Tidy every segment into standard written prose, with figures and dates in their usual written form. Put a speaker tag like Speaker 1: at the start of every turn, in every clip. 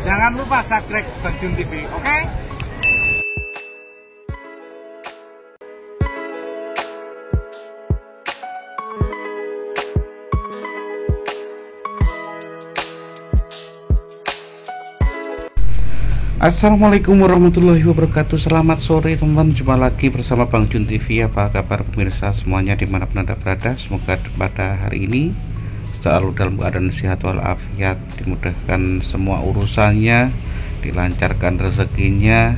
Speaker 1: Jangan lupa subscribe Bang Jun TV, oke?
Speaker 2: Assalamualaikum warahmatullahi wabarakatuh. Selamat sore teman-teman, jumpa lagi bersama Bang Jun TV. Apa kabar pemirsa semuanya dimanapun Anda berada? Semoga pada hari ini selalu dalam keadaan sehat walafiat, dimudahkan semua urusannya, dilancarkan rezekinya,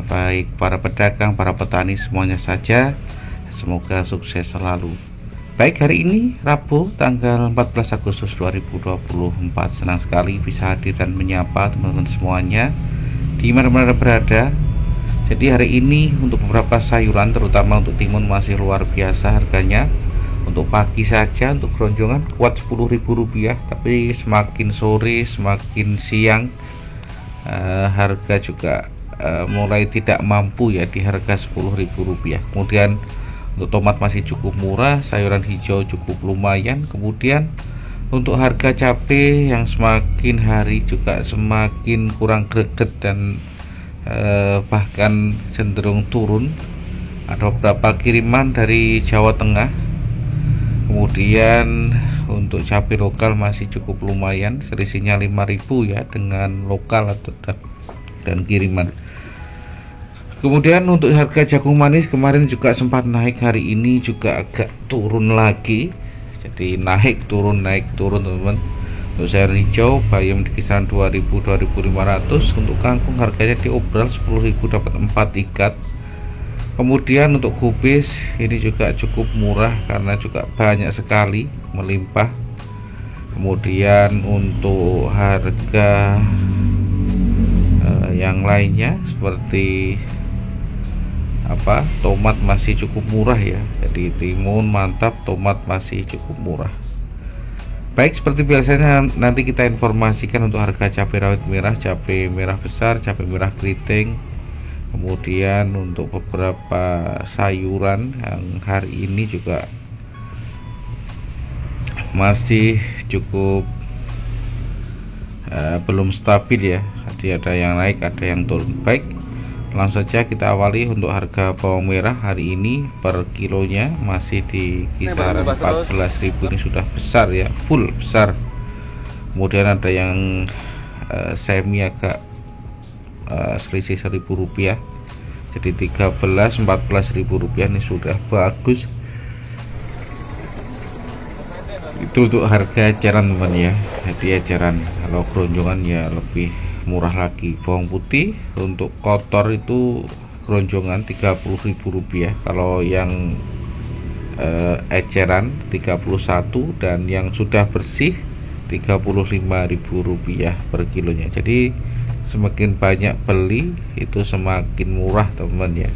Speaker 2: baik para pedagang, para petani semuanya saja, semoga sukses selalu. Baik, hari ini Rabu tanggal 14 Agustus 2024, senang sekali bisa hadir dan menyapa teman-teman semuanya di mana-mana berada. Jadi hari ini untuk beberapa sayuran, terutama untuk timun, masih luar biasa harganya. Untuk pagi saja untuk keronjongan kuat Rp10.000, tapi semakin sore semakin siang harga juga mulai tidak mampu ya di harga Rp10.000. Kemudian untuk tomat masih cukup murah, sayuran hijau cukup lumayan. Kemudian untuk harga cabai yang semakin hari juga semakin kurang greget dan bahkan cenderung turun. Ada beberapa kiriman dari Jawa Tengah. Kemudian untuk cabai lokal masih cukup lumayan, selisihnya 5.000 ya dengan lokal atau dan kiriman. Kemudian untuk harga jagung manis kemarin juga sempat naik, hari ini juga agak turun lagi. Jadi naik turun teman-teman. Untuk sayur hijau bayam di kisaran 2.000-2.500. Untuk kangkung harganya diobral 10.000 dapat 4 ikat. Kemudian untuk kubis ini juga cukup murah karena juga banyak sekali melimpah. Kemudian untuk harga yang lainnya seperti tomat masih cukup murah ya. Jadi timun mantap, tomat masih cukup murah. Baik, seperti biasanya nanti kita informasikan untuk harga cabai rawit merah, cabai merah besar, cabai merah keriting. Kemudian untuk beberapa sayuran yang hari ini juga masih cukup belum stabil ya. Jadi ada yang naik, ada yang turun. Baik, langsung saja kita awali. Untuk harga bawang merah hari ini per kilonya masih di kisaran 14.000. Ini sudah besar ya, full besar. Kemudian ada yang semi agak selisih Rp1.000, jadi 13-14.000 rupiah. Ini sudah bagus. Itu untuk harga eceran teman ya. Jadi eceran, kalau keronjongan ya lebih murah lagi. Bawang putih untuk kotor itu keronjongan Rp30.000, kalau yang eceran 31, dan yang sudah bersih Rp35.000 per kilonya. Jadi semakin banyak beli itu semakin murah teman ya.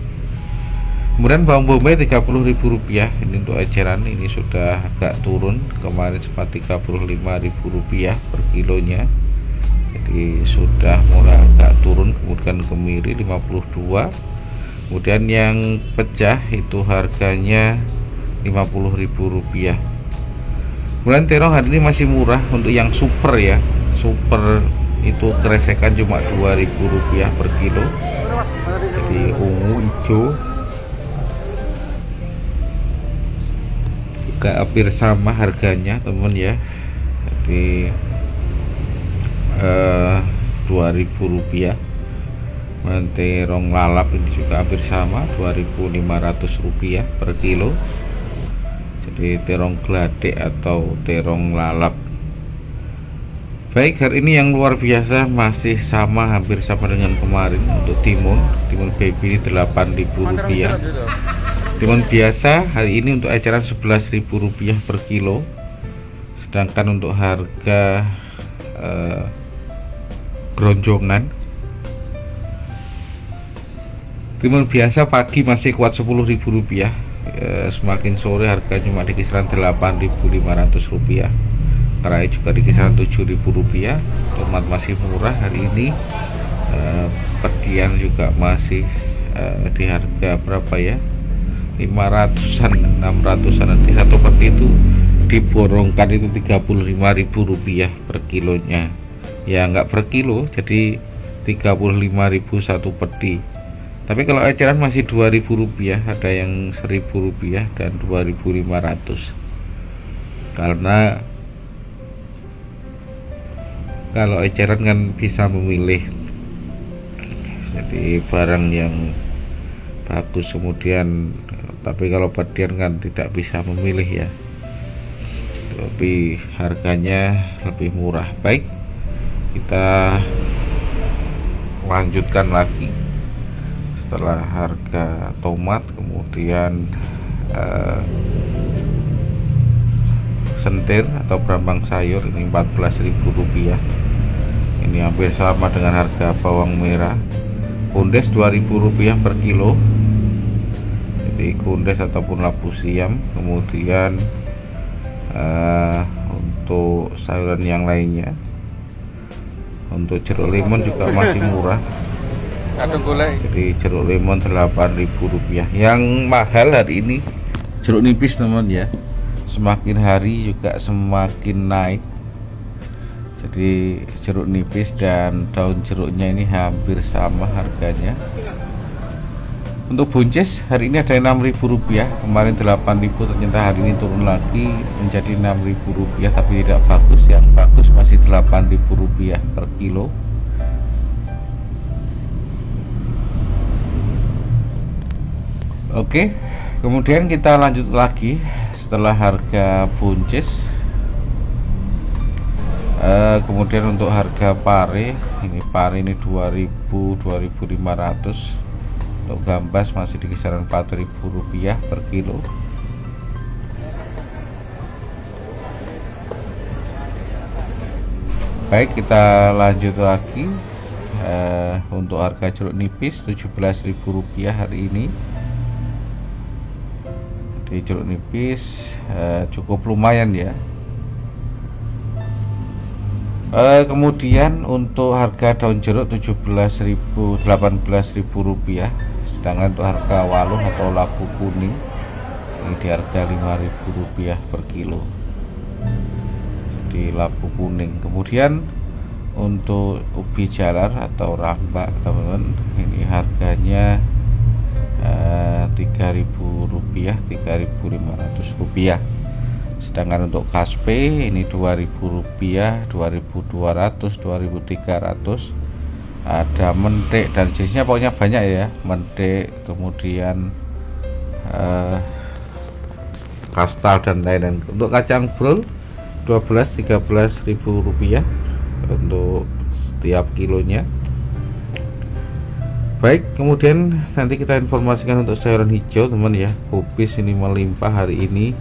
Speaker 2: Kemudian bawang bombay Rp30.000, ini untuk eceran, ini sudah agak turun, kemarin sempat Rp35.000 per kilonya. Jadi sudah mulai agak turun. Kemudian kemiri 52. Kemudian yang pecah itu harganya Rp50.000. Kemudian terong hari ini masih murah. Untuk yang super ya, super itu keresekan cuma Rp2.000 per kilo. Jadi ungu hijau juga hampir sama harganya teman ya. Jadi Rp2.000. Terong lalap ini juga hampir sama, Rp2.500 per kilo. Jadi terong gladek atau terong lalap. Baik, hari ini yang luar biasa masih sama, hampir sama dengan kemarin. Untuk timun baby ini Rp8.000. Timun biasa hari ini untuk eceran Rp11.000 per kilo. Sedangkan untuk harga keronjongan timun biasa pagi masih kuat Rp10.000, semakin sore harga cuma di kisaran Rp8.500. Kerai juga di kisaran Rp7.000. Tomat masih murah hari ini. Pedian juga masih di harga berapa ya, 500-an, 600-an. Nanti satu peti itu diborongkan itu Rp35.000 per kilonya. ya nggak per kilo, jadi 35.000 satu peti. Tapi kalau eceran masih Rp2.000, ada yang Rp1.000 dan 2.500. Karena kalau eceran kan bisa memilih, jadi barang yang bagus. Kemudian tapi kalau pedian kan tidak bisa memilih ya, tapi harganya lebih murah. Baik, kita lanjutkan lagi. Setelah harga tomat, kemudian sentir atau berambang sayur ini Rp14.000. Ini hampir sama dengan harga bawang merah. Kundes Rp2.000 per kilo, jadi kundes ataupun labu siam. Kemudian untuk sayuran yang lainnya, untuk jeruk lemon juga masih murah. Jadi jeruk lemon Rp8.000. Yang mahal hari ini jeruk nipis teman ya, semakin hari juga semakin naik. Jadi jeruk nipis dan daun jeruknya ini hampir sama harganya. Untuk buncis hari ini ada Rp6.000, kemarin Rp8.000, ternyata hari ini turun lagi menjadi Rp6.000, tapi tidak bagus. Yang bagus masih Rp8.000 per kilo. Oke, kemudian kita lanjut lagi setelah harga buncis. Kemudian untuk harga pare, ini pare ini 2.000, 2.500. Untuk gambas masih di kisaran Rp4.000 per kilo. Baik, kita lanjut lagi. Untuk harga jeruk nipis Rp17.000 hari ini. Di jeruk nipis cukup lumayan ya. Kemudian untuk harga daun jeruk Rp18.000, sedangkan untuk harga waluh atau labu kuning ini di harga Rp5.000 per kilo di labu kuning. Kemudian untuk ubi jalar atau rambak teman-teman, ini harganya Rp3.000, Rp3.500. Sedangkan untuk kaspe ini Rp2.000, Rp2.200, Rp2.300. Ada mentek dan jenisnya pokoknya banyak ya, mentek, kemudian kastal dan lain-lain. Untuk kacang brol Rp12.000-13.000 untuk setiap kilonya. Baik, kemudian nanti kita informasikan untuk sayuran hijau teman ya. Kubis ini melimpah hari ini.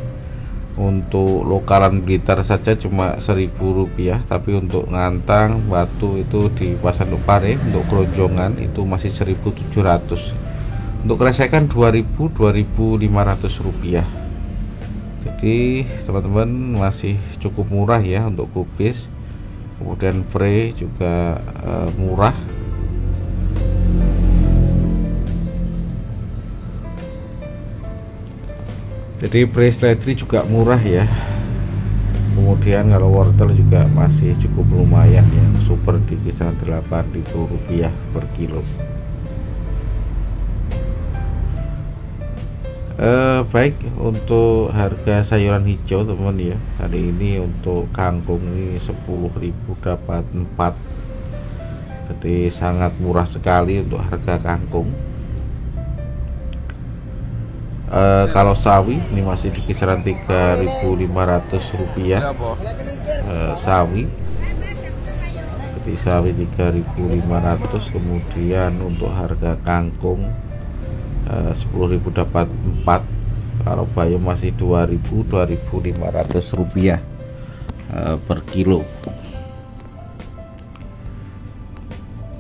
Speaker 2: Untuk lokalan Blitar saja cuma Rp1.000, tapi untuk ngantang batu itu di pasar Pare untuk keronjongan itu masih Rp1.700. Untuk kresekan Rp2.000, Rp2.500. Jadi teman-teman masih cukup murah ya untuk kubis. Kemudian pre juga murah. Jadi pre seledri juga murah ya. Kemudian kalau wortel juga masih cukup lumayan ya, super di kisaran Rp8.000 per kilo. Baik, untuk harga sayuran hijau teman ya, hari ini untuk kangkung ini 10.000 dapat 4. Jadi sangat murah sekali untuk harga kangkung. Kalau sawi ini masih di kisaran Rp3.500. Sawi, jadi sawi Rp3.500. Kemudian untuk harga kangkung 10.000 dapat 4. Kalau bayam masih Rp2.000, Rp2.500 per kilo.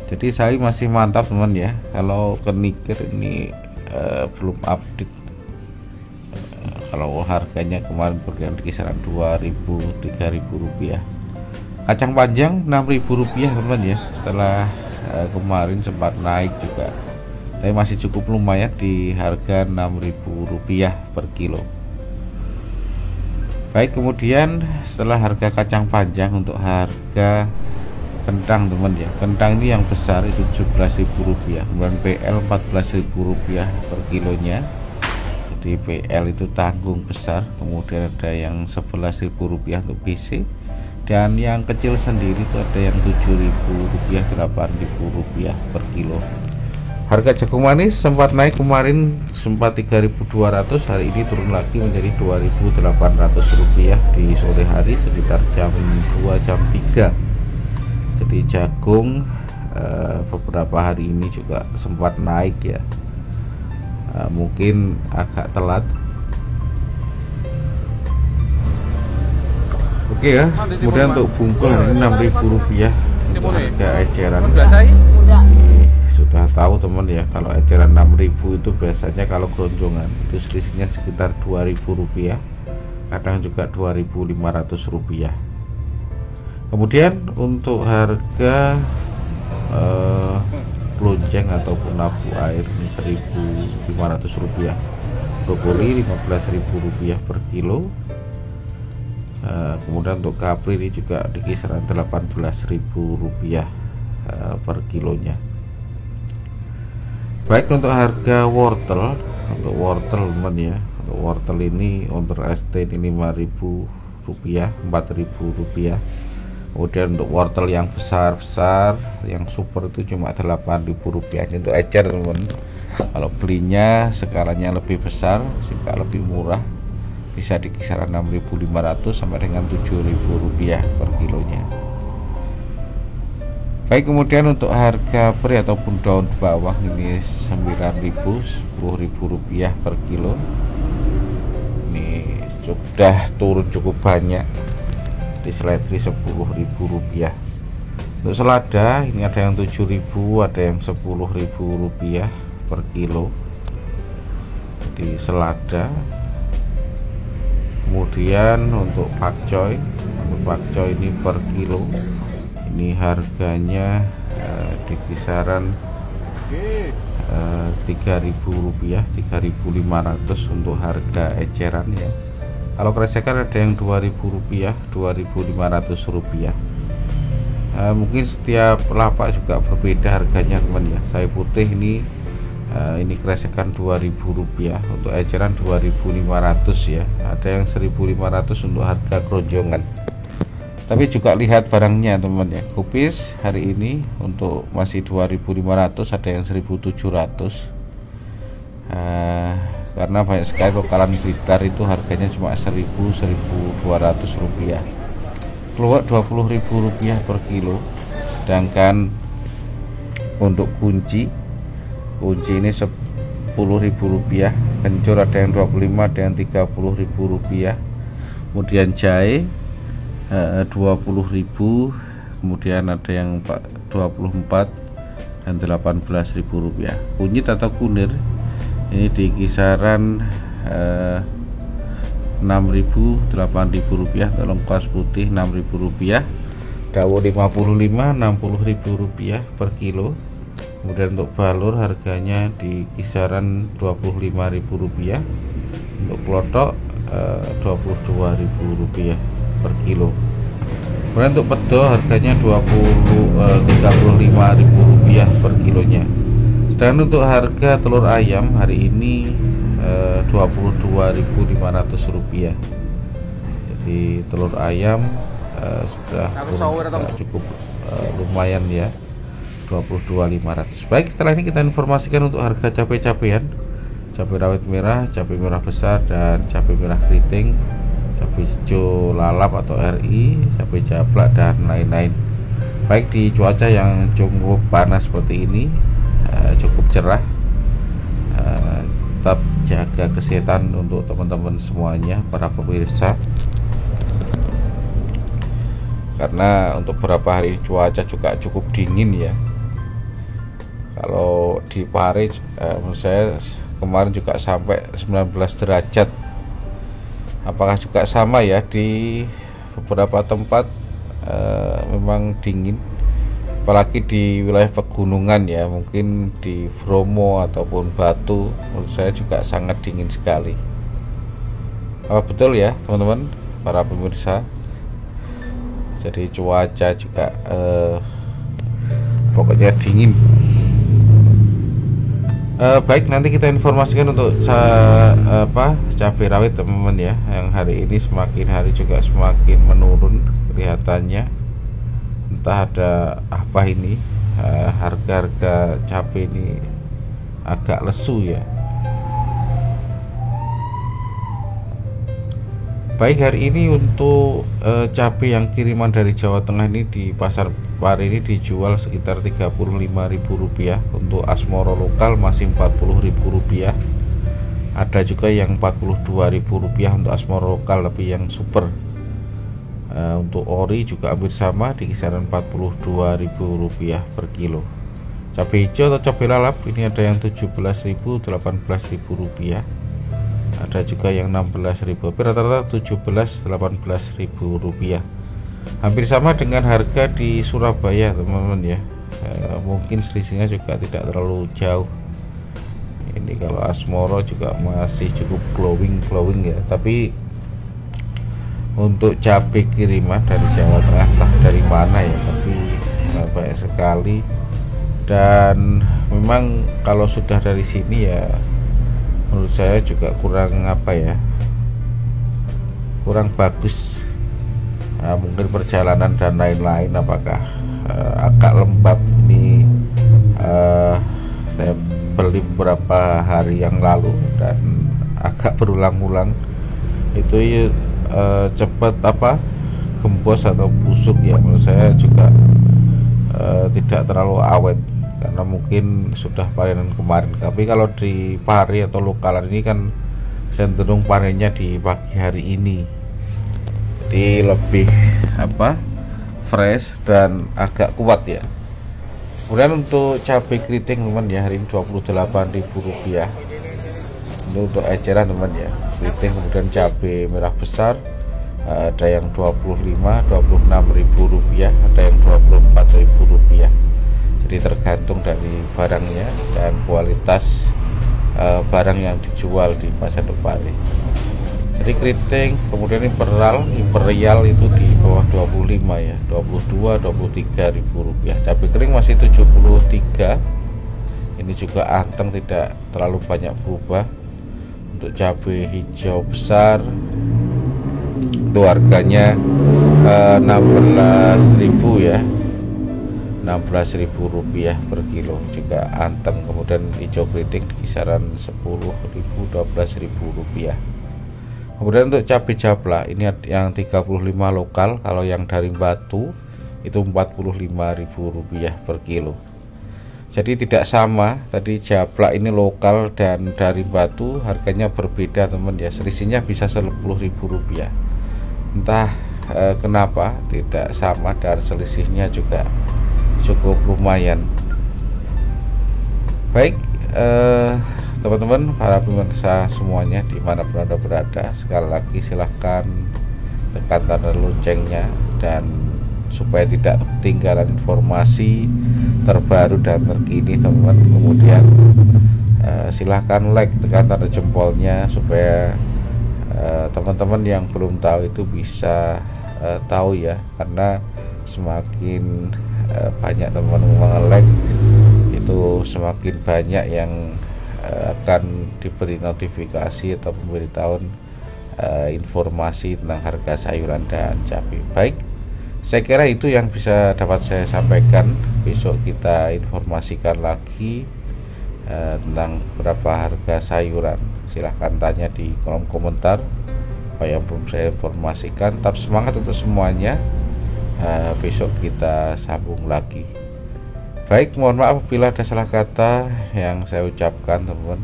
Speaker 2: Jadi sawi masih mantap teman ya. Kalau kenikir ini belum update. Kalau harganya kemarin berada di kisaran Rp2.000, Rp3.000. Kacang panjang Rp6.000 teman ya, setelah kemarin sempat naik juga, tapi masih cukup lumayan di harga Rp6.000 per kilo. Baik, kemudian setelah harga kacang panjang, untuk harga kentang teman ya. Kentang ini yang besar itu Rp17.000, kemudian PL Rp14.000 per kilonya. Jadi PL itu tanggung besar, kemudian ada yang Rp11.000 untuk PC, dan yang kecil sendiri itu ada yang Rp7.000, Rp8.000 per kilo. Harga jagung manis sempat naik kemarin, sempat 3.200, hari ini turun lagi menjadi Rp2.800 di sore hari sekitar jam 2 jam 3. Jadi jagung beberapa hari ini juga sempat naik ya, mungkin agak telat. Oke ya, kemudian untuk bungkul ini Rp6.000 harga eceran. Sudah tahu teman ya, kalau eceran 6.000 itu biasanya kalau keroncongan itu selisihnya sekitar Rp2.000, kadang juga Rp2.500. Kemudian untuk harga lonceng ataupun lampu air ini Rp1.500, brokoli Rp15.000 per kilo. Kemudian untuk kapri ini juga di kisaran Rp18.000 per kilonya. Baik, untuk harga wortel, teman ya, untuk wortel ini untuk ST ini Rp5.000, Rp4.000. Kemudian untuk wortel yang besar yang super itu cuma Rp8.000. Ini untuk ecer teman. Kalau belinya skalanya lebih besar, jika lebih murah, bisa di kisaran Rp6.500 sampai dengan Rp7.000 per kilonya. Baik, kemudian untuk harga peri ataupun daun bawang ini Rp9.000, Rp10.000 per kilo. Ini sudah turun cukup banyak, di seledri Rp10.000. Untuk selada ini ada yang Rp7.000, ada yang Rp10.000 per kilo di selada. Kemudian untuk pakcoy ini per kilo ini harganya di kisaran Rp3.000, Rp3.500 untuk harga eceran ya. Kalau kresekan ada yang Rp2.000, Rp2.500. Mungkin setiap lapak juga berbeda harganya teman ya. Sawi putih ini kresekan Rp2.000, untuk eceran Rp2.500 ya. Ada yang Rp1.500 untuk harga keronjongan. Tapi juga lihat barangnya teman ya. Kupis hari ini untuk masih Rp2.500, ada yang Rp1.700. Karena banyak sekali lokalan Blitar itu harganya cuma Rp1.000-Rp1.200. Keluak Rp20.000 per kilo. Sedangkan untuk kunci ini Rp10.000, kencur ada yang Rp25, ada yang Rp30.000. Kemudian jahe Rp20.000, kemudian ada yang Rp24 dan Rp18.000. Kunyit atau kunir ini di kisaran Rp6.000, Rp8.000. Lengkuas putih Rp6.000, dawo Rp55, Rp60.000 per kilo. Kemudian untuk balur harganya di kisaran Rp25.000, untuk klotok Rp22.000 per kilo. Kemudian untuk pedo harganya Rp35.000 per kilonya. Sedangkan untuk harga telur ayam hari ini Rp22.500. Jadi telur ayam sudah cukup lumayan ya, Rp22.500. Baik, setelah ini kita informasikan untuk harga cabai-cabean. Cabai rawit merah, cabai merah besar, dan cabai merah keriting, cabai hijau lalap atau RI, cabai jablak, dan lain-lain. Baik, di cuaca yang cukup panas seperti ini, cukup cerah, tetap jaga kesehatan untuk teman-teman semuanya, para pemirsa. Karena untuk beberapa hari cuaca juga cukup dingin ya. Kalau di Paris menurut saya kemarin juga sampai 19 derajat. Apakah juga sama ya di beberapa tempat memang dingin, apalagi di wilayah pegunungan ya, mungkin di Bromo ataupun Batu menurut saya juga sangat dingin sekali. Apa betul ya teman-teman para pemirsa? jadi cuaca juga pokoknya dingin. Baik, nanti kita informasikan untuk cabai rawit teman-teman ya, yang hari ini semakin hari juga semakin menurun kelihatannya. Entah ada apa ini, harga-harga cabai ini agak lesu ya. Baik, hari ini untuk cabai yang kiriman dari Jawa Tengah ini di pasar Pare ini dijual sekitar Rp35.000. Untuk asmoro lokal masih Rp40.000. Ada juga yang Rp42.000 untuk asmoro lokal tapi yang super. Untuk ori juga hampir sama di kisaran Rp42.000 per kilo. Cabai hijau atau cabai lalap ini ada yang Rp17.000, Rp18.000. Ada juga yang Rp16.000, tapi rata-rata Rp17.000-18.000. Hampir sama dengan harga di Surabaya teman-teman ya. Mungkin selisihnya juga tidak terlalu jauh. Ini kalau asmoro juga masih cukup glowing ya. Tapi untuk cabai kiriman dari Jawa Tengah, entah dari mana ya, tapi banyak sekali. Dan memang kalau sudah dari sini ya, menurut saya juga kurang kurang bagus. Mungkin perjalanan dan lain-lain, apakah agak lembab ini. Saya beli beberapa hari yang lalu dan agak berulang-ulang itu cepat gembos atau busuk ya. Menurut saya juga tidak terlalu awet karena mungkin sudah panen kemarin. Tapi kalau di Pare atau lokalan ini kan cenderung panennya di pagi hari ini, jadi lebih fresh dan agak kuat ya. Kemudian untuk cabai keriting teman ya, hari ini Rp28.000. Ini untuk eceran teman ya, keriting. Kemudian cabai merah besar ada yang Rp25.000, Rp26.000, ada yang Rp24.000. Jadi tergantung dari barangnya dan kualitas barang yang dijual di pasar Pare. Jadi keriting, kemudian imperial itu di bawah 25 ya, Rp22.000-Rp23.000. Cabai kering masih 73. Ini juga anteng, tidak terlalu banyak berubah. Untuk cabai hijau besar itu harganya Rp16.000 ya, Rp16.000 per kilo, juga anteng. Kemudian hijau keriting di kisaran Rp10.000, Rp12.000. Kemudian untuk cabai jabla ini yang 35 lokal, kalau yang dari Batu itu Rp45.000 per kilo. Jadi tidak sama, tadi jabla ini lokal dan dari Batu harganya berbeda teman ya, selisihnya bisa Rp10.000. Entah kenapa tidak sama dan selisihnya juga cukup lumayan. Baik, teman-teman para pemirsa semuanya dimanapun Anda berada, sekali lagi silahkan tekan tanda loncengnya dan supaya tidak ketinggalan informasi terbaru dan terkini teman-teman. Kemudian silahkan like, tekan tanda jempolnya supaya teman-teman yang belum tahu itu bisa tahu ya, karena semakin banyak teman-teman like itu semakin banyak yang akan diberi notifikasi atau pemberitahuan informasi tentang harga sayuran dan cabai. Baik, saya kira itu yang bisa dapat saya sampaikan. Besok kita informasikan lagi tentang berapa harga sayuran. Silahkan tanya di kolom komentar apa yang belum saya informasikan. Tetap semangat untuk semuanya. Besok kita sambung lagi. Baik, mohon maaf apabila ada salah kata yang saya ucapkan teman-teman.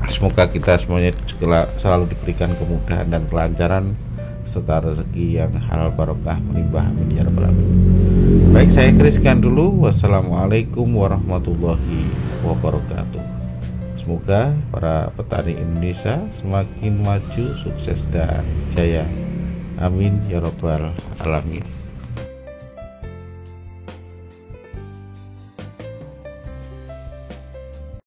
Speaker 2: Semoga kita semuanya selalu diberikan kemudahan dan kelancaran serta rezeki yang halal barokah melimpah, amin ya rabbal alamin. Baik, saya Kriskan dulu. Wassalamualaikum warahmatullahi wabarakatuh. Semoga para petani Indonesia semakin maju, sukses dan jaya. Amin ya rabbal alamin.